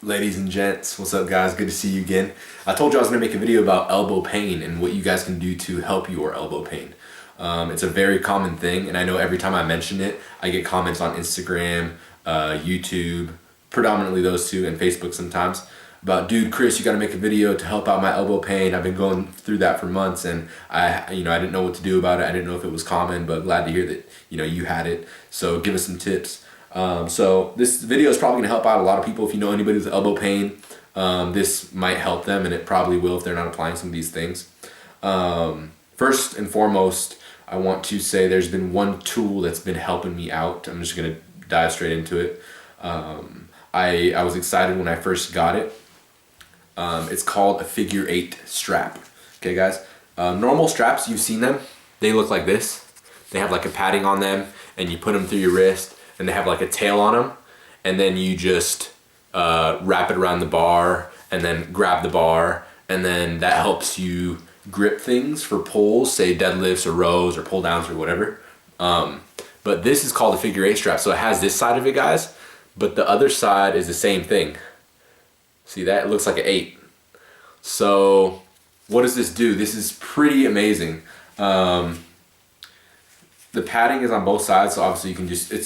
Ladies and gents, what's up guys? Good to see you again. I told you I was going to make a video about elbow pain and what you guys can do to help your elbow pain. It's a very common thing, and I know every time I mention it, I get comments on Instagram, YouTube, predominantly those two, and Facebook sometimes, about, dude, Chris, you got to make a video to help out my elbow pain. I've been going through that for months, and I didn't know what to do about it. I didn't know if it was common, but glad to hear that you had it. So give us some tips. So this video is probably gonna help out a lot of people. If you know anybody with elbow pain, this might help them, and it probably will if they're not applying some of these things. First and foremost, I want to say there's been one tool that's been helping me out. I'm just gonna dive straight into it. I was excited when I first got it. It's called a figure 8 strap. Okay guys, normal straps, you've seen them, they look like this. They have like a padding on them, and you put them through your wrist, and they have like a tail on them, and then you just wrap it around the bar and then grab the bar, and then that helps you grip things for pulls, say deadlifts or rows or pull downs or whatever. But this is called a figure 8 strap. So it has this side of it, guys, but the other side is the same thing. See that? It looks like an 8. So what does this do? This is pretty amazing. The padding is on both sides, so obviously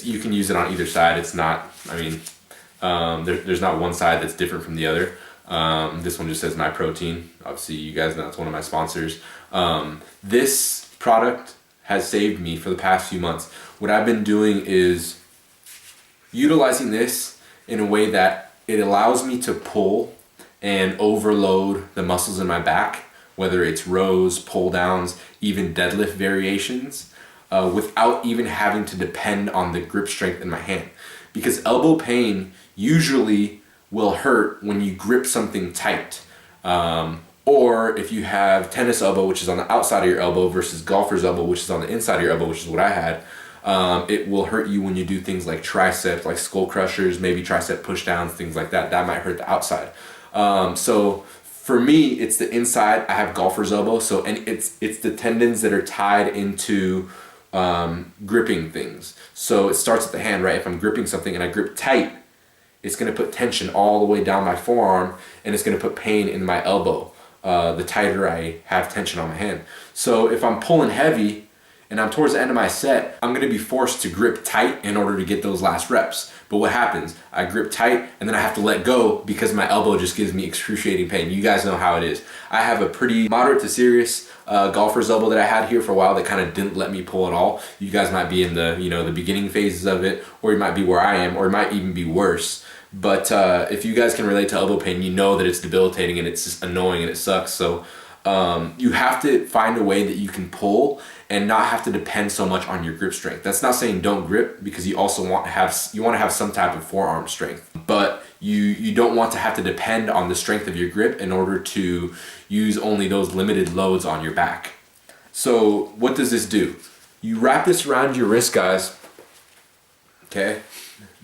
you can use it on either side. It's not, there's not one side that's different from the other. This one just says My Protein. Obviously you guys know it's one of my sponsors. This product has saved me for the past few months. What I've been doing is utilizing this in a way that it allows me to pull and overload the muscles in my back, whether it's rows, pull downs, even deadlift variations, without even having to depend on the grip strength in my hand. Because elbow pain usually will hurt when you grip something tight. Or if you have tennis elbow, which is on the outside of your elbow, versus golfer's elbow, which is on the inside of your elbow, which is what I had, it will hurt you when you do things like triceps, like skull crushers, maybe tricep push downs, things like that. That might hurt the outside. So for me, it's the inside. I have golfer's elbow, and it's the tendons that are tied into gripping things. So it starts at the hand, right? If I'm gripping something and I grip tight, it's going to put tension all the way down my forearm, and it's going to put pain in my elbow, the tighter I have tension on my hand. So if I'm pulling heavy and I'm towards the end of my set, I'm going to be forced to grip tight in order to get those last reps. But what happens? I grip tight and then I have to let go because my elbow just gives me excruciating pain. You guys know how it is. I have a pretty moderate to serious golfer's elbow that I had here for a while that kind of didn't let me pull at all. You guys might be in the the beginning phases of it, or you might be where I am, or it might even be worse. But if you guys can relate to elbow pain, you know that it's debilitating and it's just annoying and it sucks. So you have to find a way that you can pull and not have to depend so much on your grip strength. That's not saying don't grip, because you also want to have some type of forearm strength, but you don't want to have to depend on the strength of your grip in order to use only those limited loads on your back. So what does this do? You wrap this around your wrist, guys. Okay,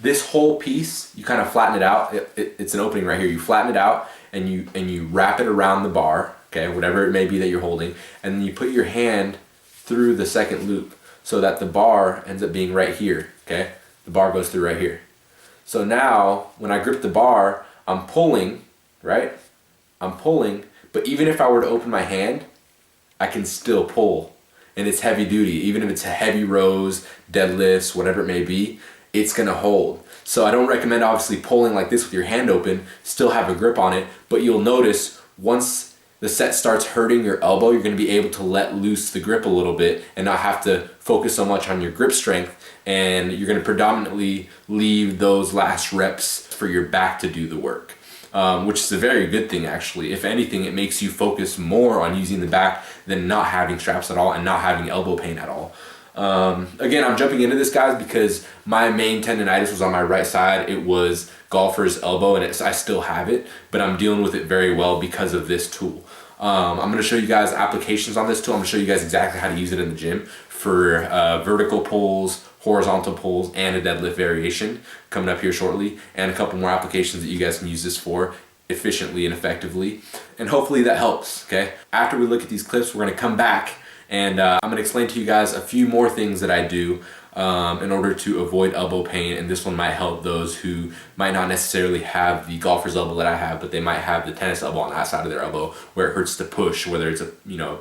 this whole piece, you kind of flatten it out. It's an opening right here. You flatten it out and you wrap it around the bar, okay, whatever it may be that you're holding, and then you put your hand through the second loop so that the bar ends up being right here, okay? The bar goes through right here. So now when I grip the bar, I'm pulling, right? I'm pulling, but even if I were to open my hand, I can still pull. And it's heavy duty. Even if it's heavy rows, deadlifts, whatever it may be, it's gonna hold. So I don't recommend obviously pulling like this with your hand open. Still have a grip on it, but you'll notice once the set starts hurting your elbow, you're going to be able to let loose the grip a little bit and not have to focus so much on your grip strength, and you're going to predominantly leave those last reps for your back to do the work, which is a very good thing actually. If anything, it makes you focus more on using the back than not having straps at all and not having elbow pain at all. Again, I'm jumping into this, guys, because my main tendonitis was on my right side. It was golfer's elbow, and I still have it, but I'm dealing with it very well because of this tool. I'm going to show you guys applications on this tool. I'm going to show you guys exactly how to use it in the gym for vertical pulls, horizontal pulls, and a deadlift variation coming up here shortly, and a couple more applications that you guys can use this for efficiently and effectively, and hopefully that helps. Okay, after we look at these clips, we're going to come back And I'm going to explain to you guys a few more things that I do in order to avoid elbow pain, and this one might help those who might not necessarily have the golfer's elbow that I have, but they might have the tennis elbow on that side of their elbow where it hurts to push, whether it's a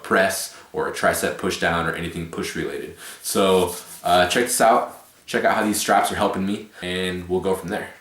press or a tricep push down or anything push related. So check this out, check out how these straps are helping me, and we'll go from there.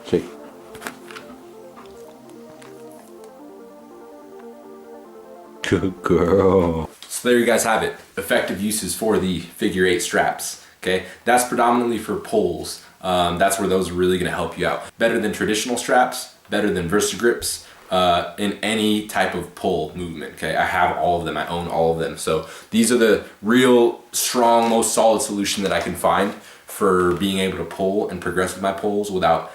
Shake. Good girl. So there you guys have it. Effective uses for the figure 8 straps. Okay, that's predominantly for pulls. That's where those are really going to help you out. Better than traditional straps, better than VersaGrips in any type of pull movement. Okay, I have all of them. I own all of them. So these are the real strong, most solid solution that I can find for being able to pull and progress with my pulls without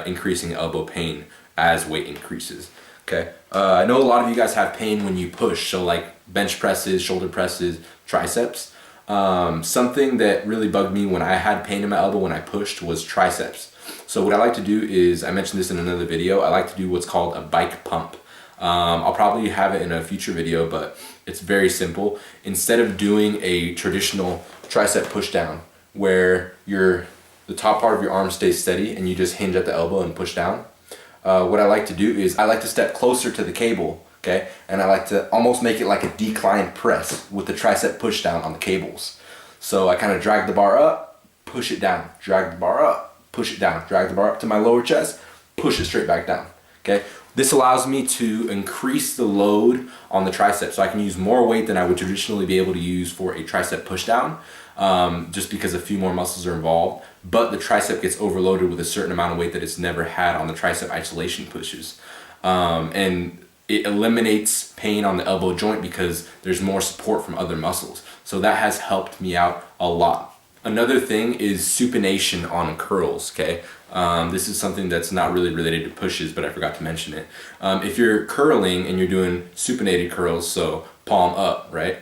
increasing elbow pain as weight increases. Okay, I know a lot of you guys have pain when you push, so like bench presses, shoulder presses, triceps. Something that really bugged me when I had pain in my elbow when I pushed was triceps. So what I like to do is, I mentioned this in another video, I like to do what's called a bike pump. I'll probably have it in a future video, but it's very simple. Instead of doing a traditional tricep push down where the top part of your arm stays steady and you just hinge at the elbow and push down, what I like to do is I like to step closer to the cable, okay? And I like to almost make it like a decline press with the tricep push down on the cables. So I kind of drag the bar up, push it down, drag the bar up, push it down, drag the bar up to my lower chest, push it straight back down, okay? This allows me to increase the load on the tricep, so I can use more weight than I would traditionally be able to use for a tricep push down, just because a few more muscles are involved, but the tricep gets overloaded with a certain amount of weight that it's never had on the tricep isolation pushes. And it eliminates pain on the elbow joint because there's more support from other muscles. So that has helped me out a lot. Another thing is supination on curls, okay? This is something that's not really related to pushes, but I forgot to mention it. If you're curling and you're doing supinated curls, so palm up, right?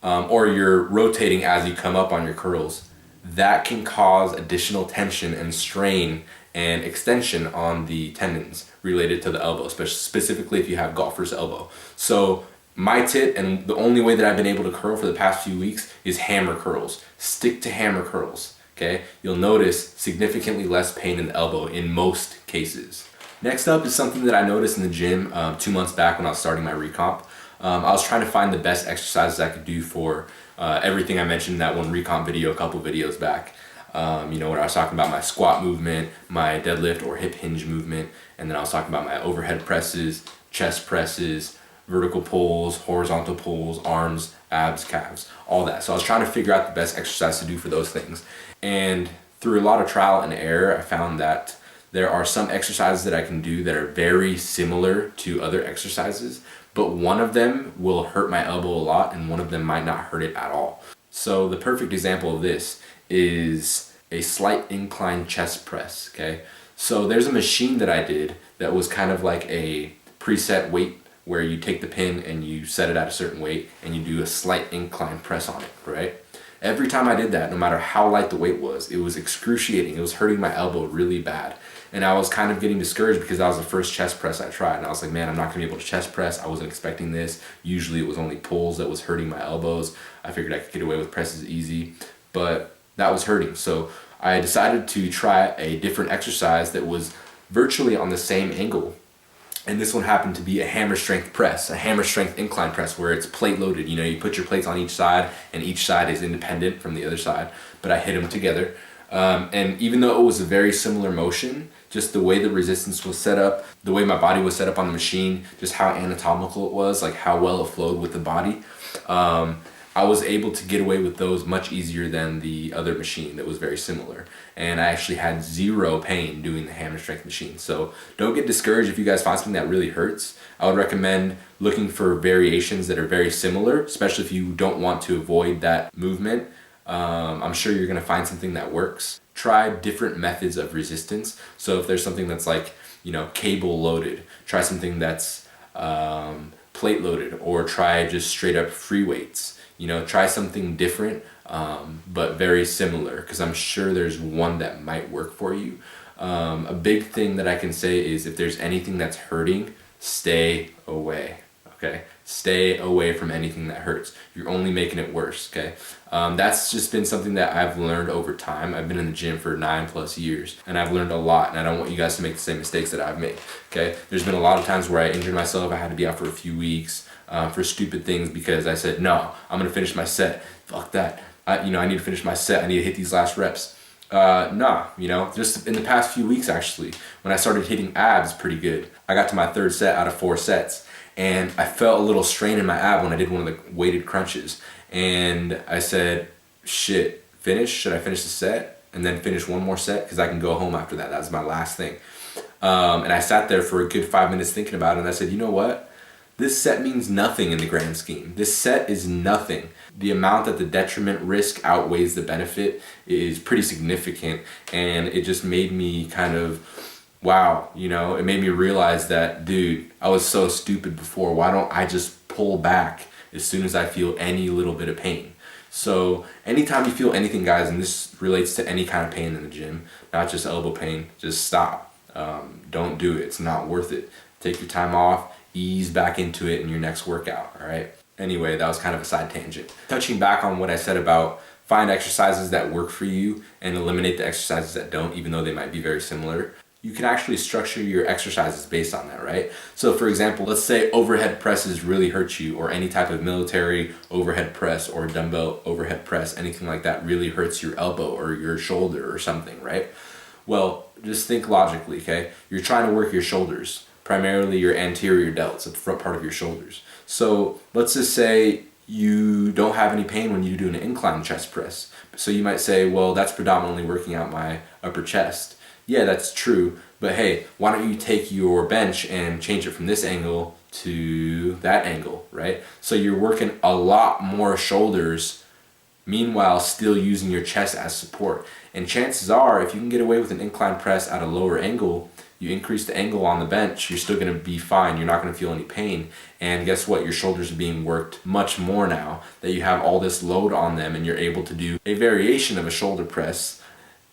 Or you're rotating as you come up on your curls, that can cause additional tension and strain and extension on the tendons related to the elbow, specifically if you have golfer's elbow. So my tip, and the only way that I've been able to curl for the past few weeks, is hammer curls. Stick to hammer curls, okay? You'll notice significantly less pain in the elbow in most cases. Next up is something that I noticed in the gym 2 months back when I was starting my recomp. I was trying to find the best exercises I could do for everything I mentioned in that one recomp video a couple videos back. You know, where I was talking about my squat movement, my deadlift or hip hinge movement, and then I was talking about my overhead presses, chest presses, vertical pulls, horizontal pulls, arms, abs, calves, all that. So I was trying to figure out the best exercise to do for those things. And through a lot of trial and error, I found that there are some exercises that I can do that are very similar to other exercises, but one of them will hurt my elbow a lot and one of them might not hurt it at all. So the perfect example of this is a slight incline chest press, okay? So there's a machine that I did that was kind of like a preset weight where you take the pin and you set it at a certain weight and you do a slight incline press on it, right? Every time I did that, no matter how light the weight was, it was excruciating. It was hurting my elbow really bad. And I was kind of getting discouraged because that was the first chest press I tried. And I was like, man, I'm not gonna be able to chest press. I wasn't expecting this. Usually it was only pulls that was hurting my elbows. I figured I could get away with presses easy, but that was hurting. So I decided to try a different exercise that was virtually on the same angle. And this one happened to be a hammer strength press, a hammer strength incline press where it's plate loaded. You know, you put your plates on each side and each side is independent from the other side, but I hit them together. And even though it was a very similar motion, just the way the resistance was set up, the way my body was set up on the machine, just how anatomical it was, like how well it flowed with the body, I was able to get away with those much easier than the other machine that was very similar. And I actually had zero pain doing the hammer strength machine. So don't get discouraged if you guys find something that really hurts. I would recommend looking for variations that are very similar, especially if you don't want to avoid that movement. I'm sure you're gonna find something that works. Try different methods of resistance. So if there's something that's like, you know, cable loaded, try something that's plate loaded, or try just straight up free weights. You know, try something different, but very similar, because I'm sure there's one that might work for you. A big thing that I can say is if there's anything that's hurting, stay away, okay? Stay away from anything that hurts. You're only making it worse, okay? That's just been something that I've learned over time. I've been in the gym for 9+ years, and I've learned a lot, and I don't want you guys to make the same mistakes that I've made, okay? There's been a lot of times where I injured myself. I had to be out for a few weeks for stupid things because I said, no, I'm gonna finish my set. Fuck that. I need to finish my set. I need to hit these last reps. Nah, you know, just in the past few weeks actually, when I started hitting abs pretty good, I got to my 3rd set out of 4 sets. And I felt a little strain in my ab when I did one of the weighted crunches. And I said, shit, should I finish the set? And then finish one more set? Because I can go home after that. That's my last thing. And I sat there for a good 5 minutes thinking about it. And I said, you know what? This set means nothing in the grand scheme. This set is nothing. The amount that the detriment risk outweighs the benefit is pretty significant. And it just made me kind of, wow, you know, it made me realize that, dude, I was so stupid before. Why don't I just pull back as soon as I feel any little bit of pain? So anytime you feel anything, guys, and this relates to any kind of pain in the gym, not just elbow pain, just stop. Don't do it. It's not worth it. Take your time off, ease back into it in your next workout, all right? Anyway, that was kind of a side tangent. Touching back on what I said about find exercises that work for you and eliminate the exercises that don't, even though they might be very similar. You can actually structure your exercises based on that, right? So for example, let's say overhead presses really hurt you, or any type of military overhead press or dumbbell overhead press, anything like that really hurts your elbow or your shoulder or something, right? Well, just think logically, okay? You're trying to work your shoulders, primarily your anterior delts at the front part of your shoulders. So let's just say you don't have any pain when you do an incline chest press. So you might say, well, that's predominantly working out my upper chest. Yeah, that's true, but hey, why don't you take your bench and change it from this angle to that angle, right? So you're working a lot more shoulders, meanwhile still using your chest as support. And chances are, if you can get away with an incline press at a lower angle, you increase the angle on the bench, you're still gonna be fine. You're not gonna feel any pain. And guess what? Your shoulders are being worked much more now that you have all this load on them, and you're able to do a variation of a shoulder press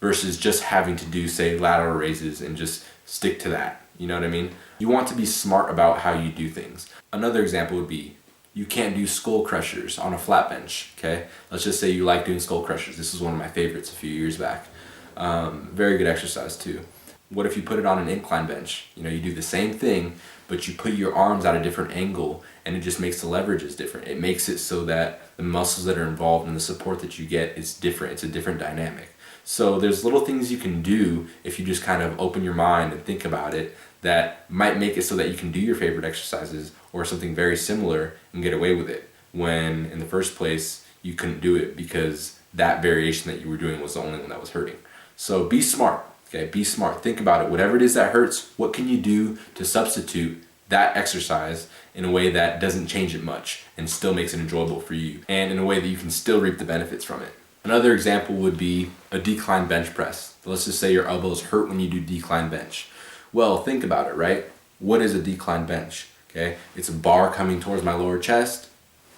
versus just having to do, say, lateral raises and just stick to that. You know what I mean? You want to be smart about how you do things. Another example would be, you can't do skull crushers on a flat bench, okay? Let's just say you like doing skull crushers. This was one of my favorites a few years back. Very good exercise too. What if you put it on an incline bench? You know, you do the same thing, but you put your arms at a different angle, and it just makes the leverages different. It makes it so that the muscles that are involved in the support that you get is different. It's a different dynamic. So there's little things you can do if you just kind of open your mind and think about it that might make it so that you can do your favorite exercises or something very similar and get away with it, when in the first place you couldn't do it because that variation that you were doing was the only one that was hurting. So be smart, okay? Be smart. Think about it. Whatever it is that hurts, what can you do to substitute that exercise in a way that doesn't change it much and still makes it enjoyable for you, and in a way that you can still reap the benefits from it. Another example would be a decline bench press. Let's just say your elbows hurt when you do decline bench. Well, think about it, right? What is a decline bench? Okay, it's a bar coming towards my lower chest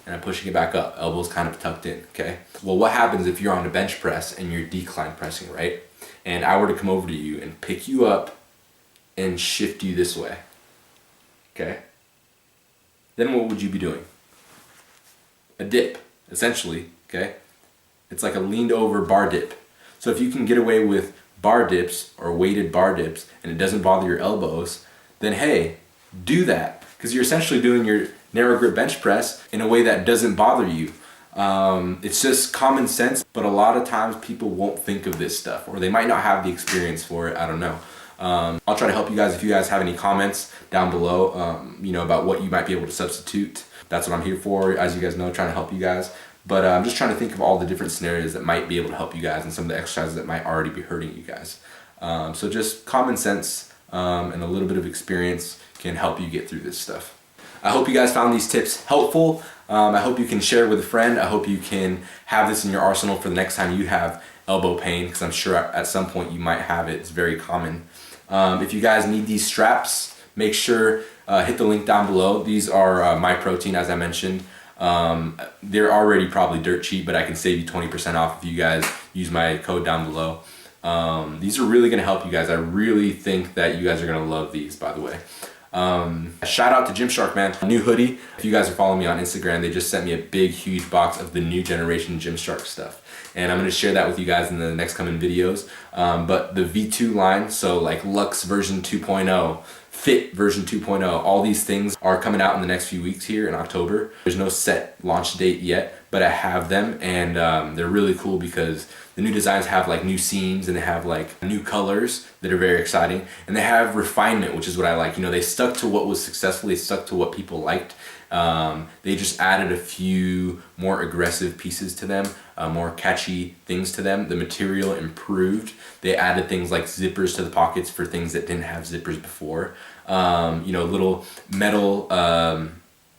and I'm pushing it back up, elbows kind of tucked in, okay? Well, what happens if you're on a bench press and you're decline pressing, right? And I were to come over to you and pick you up and shift you this way, okay? Then what would you be doing? A dip, essentially, okay? It's like a leaned over bar dip. So if you can get away with bar dips or weighted bar dips and it doesn't bother your elbows, then hey, do that. Because you're essentially doing your narrow grip bench press in a way that doesn't bother you. It's just common sense, but a lot of times people won't think of this stuff, or they might not have the experience for it, I don't know. I'll try to help you guys. If you guys have any comments down below, about what you might be able to substitute, that's what I'm here for, as you guys know, trying to help you guys. But I'm just trying to think of all the different scenarios that might be able to help you guys and some of the exercises that might already be hurting you guys. So just common sense and a little bit of experience can help you get through this stuff. I hope you guys found these tips helpful. I hope you can share it with a friend. I hope you can have this in your arsenal for the next time you have elbow pain, because I'm sure at some point you might have it. It's very common. If you guys need these straps, make sure hit the link down below. These are My Protein, as I mentioned. They're already probably dirt cheap, but I can save you 20% off if you guys use my code down below. These are really going to help you guys. I really think that you guys are going to love these, by the way. Shout out to Gymshark, man. New hoodie. If you guys are following me on Instagram, they just sent me a big, huge box of the new generation Gymshark stuff. And I'm going to share that with you guys in the next coming videos. But the V2 line, so like Luxe version 2.0, Fit version 2.0, all these things are coming out in the next few weeks here in October. There's no set launch date yet, but I have them, and they're really cool because the new designs have like new seams and they have like new colors that are very exciting, and they have refinement, which is what I like. They stuck to what was successful, they stuck to what people liked. They just added a few more aggressive pieces to them, more catchy things to them. The material improved. They added things like zippers to the pockets for things that didn't have zippers before. Little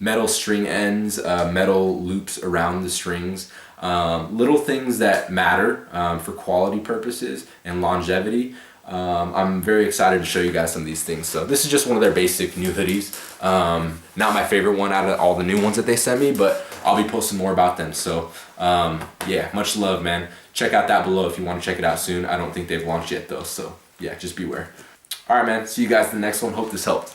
metal string ends, metal loops around the strings. Little things that matter for quality purposes and longevity. I'm very excited to show you guys some of these things. So this is just one of their basic new hoodies. Not my favorite one out of all the new ones that they sent me, but I'll be posting more about them. So yeah, much love, man. Check out that below if you want to check it out soon. I don't think they've launched yet though, so yeah, just beware. All right, man, see you guys in the next one. Hope this helped.